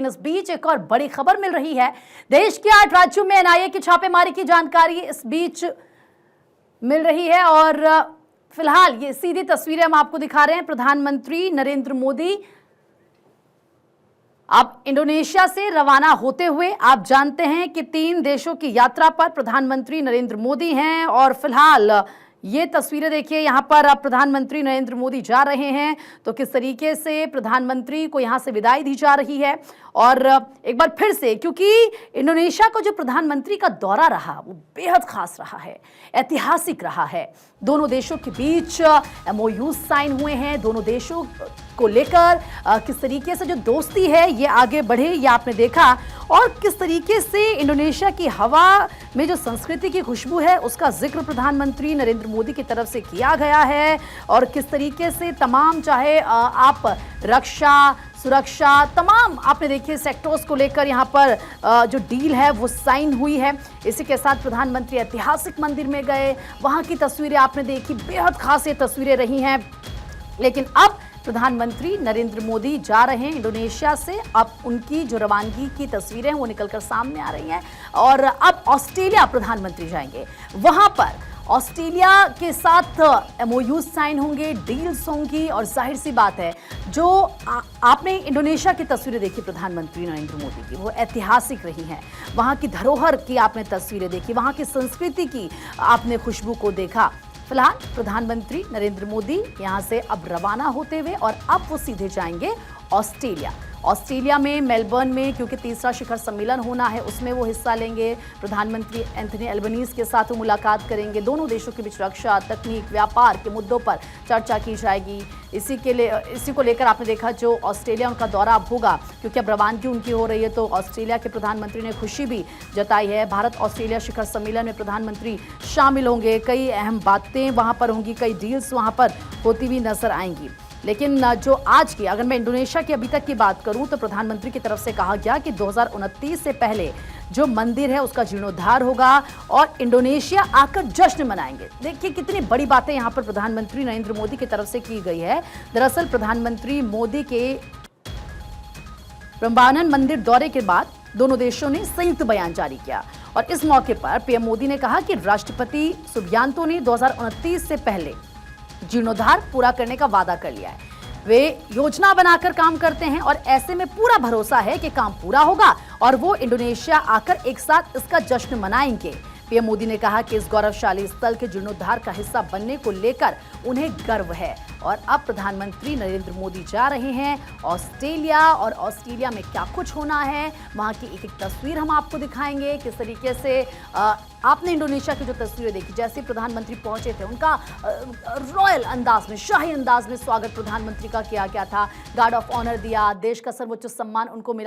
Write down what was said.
लेकिन इस बीच एक और बड़ी खबर मिल रही है। देश के 8 राज्यों में एनआईए की छापेमारी की जानकारी इस बीच मिल रही है और फिलहाल ये सीधी तस्वीरें हम आपको दिखा रहे हैं। प्रधानमंत्री नरेंद्र मोदी अब इंडोनेशिया से रवाना होते हुए, आप जानते हैं कि 3 देशों की यात्रा पर प्रधानमंत्री नरेंद्र मोदी हैं और फिलहाल ये तस्वीरें देखिए, यहां पर अब प्रधानमंत्री नरेंद्र मोदी जा रहे हैं तो किस तरीके से प्रधानमंत्री को यहां से विदाई दी जा रही है। और एक बार फिर से, क्योंकि इंडोनेशिया का जो प्रधानमंत्री का दौरा रहा वो बेहद खास रहा है, ऐतिहासिक रहा है। दोनों देशों के बीच एमओयू साइन हुए हैं। दोनों देशों को लेकर किस तरीके से जो दोस्ती है ये आगे बढ़े, ये आपने देखा। और किस तरीके से इंडोनेशिया की हवा में जो संस्कृति की खुशबू है उसका जिक्र प्रधानमंत्री नरेंद्र मोदी की तरफ से किया गया है। और किस तरीके से तमाम, चाहे आप रक्षा, सुरक्षा, तमाम आपने देखिए सेक्टर्स को लेकर यहाँ पर जो डील है वो साइन हुई है। इसी के साथ प्रधानमंत्री ऐतिहासिक मंदिर में गए, वहाँ की तस्वीरें आपने देखी, बेहद खास ये तस्वीरें रही हैं। लेकिन अब प्रधानमंत्री नरेंद्र मोदी जा रहे हैं इंडोनेशिया से। अब उनकी जो रवानगी की तस्वीरें हैं वो निकलकर सामने आ रही हैं और अब ऑस्ट्रेलिया प्रधानमंत्री जाएंगे। वहां पर ऑस्ट्रेलिया के साथ एमओयू साइन होंगे, डील्स होंगी और जाहिर सी बात है, जो आपने इंडोनेशिया की तस्वीरें देखी प्रधानमंत्री नरेंद्र मोदी की, वो ऐतिहासिक रही हैं। वहाँ की धरोहर की आपने तस्वीरें देखी, वहाँ की संस्कृति की आपने खुशबू को देखा। फिलहाल प्रधानमंत्री नरेंद्र मोदी यहां से अब रवाना होते हुए और अब वो सीधे जाएंगे ऑस्ट्रेलिया में मेलबर्न में, क्योंकि तीसरा शिखर सम्मेलन होना है, उसमें वो हिस्सा लेंगे। प्रधानमंत्री एंथनी एल्बनीज के साथ वो मुलाकात करेंगे। दोनों देशों के बीच रक्षा, तकनीक, व्यापार के मुद्दों पर चर्चा की जाएगी। इसी को लेकर आपने देखा जो ऑस्ट्रेलिया उनका दौरा अब होगा, क्योंकि अब रवानगी उनकी हो रही है, तो ऑस्ट्रेलिया के प्रधानमंत्री ने खुशी भी जताई है। भारत ऑस्ट्रेलिया शिखर सम्मेलन में प्रधानमंत्री शामिल होंगे, कई अहम बातें वहाँ पर होंगी, कई डील्स वहाँ पर होती हुई नजर आएंगी। लेकिन जो आज की, अगर मैं इंडोनेशिया की अभी तक की बात करूं तो प्रधानमंत्री की तरफ से कहा गया कि 2029 से पहले जो मंदिर है उसका जीर्णोद्धार होगा और इंडोनेशिया आकर जश्न मनाएंगे। देखिए कितनी बड़ी बातें यहां पर प्रधानमंत्री नरेंद्र मोदी की तरफ से की गई है। दरअसल प्रधानमंत्री मोदी के प्रम्बानन मंदिर दौरे के बाद दोनों देशों ने संयुक्त बयान जारी किया और इस मौके पर पीएम मोदी ने कहा कि राष्ट्रपति सुबियांतो ने 2029 से पहले जीर्णोद्धार पूरा करने का वादा कर लिया है। वे योजना बनाकर काम करते हैं और ऐसे में पूरा भरोसा है कि काम पूरा होगा और वो इंडोनेशिया आकर एक साथ इसका जश्न मनाएंगे। पीएम मोदी ने कहा कि इस गौरवशाली स्थल के जीर्णोद्धार का हिस्सा बनने को लेकर उन्हें गर्व है। और अब प्रधानमंत्री नरेंद्र मोदी जा रहे हैं ऑस्ट्रेलिया और ऑस्ट्रेलिया में क्या कुछ होना है, वहां की एक एक तस्वीर हम आपको दिखाएंगे। किस तरीके से आपने इंडोनेशिया की जो तस्वीरें देखी, जैसे प्रधानमंत्री पहुंचे थे, उनका रॉयल अंदाज में, शाही अंदाज में स्वागत प्रधानमंत्री का किया गया था। गार्ड ऑफ ऑनर दिया, देश का सर्वोच्च सम्मान उनको मिला।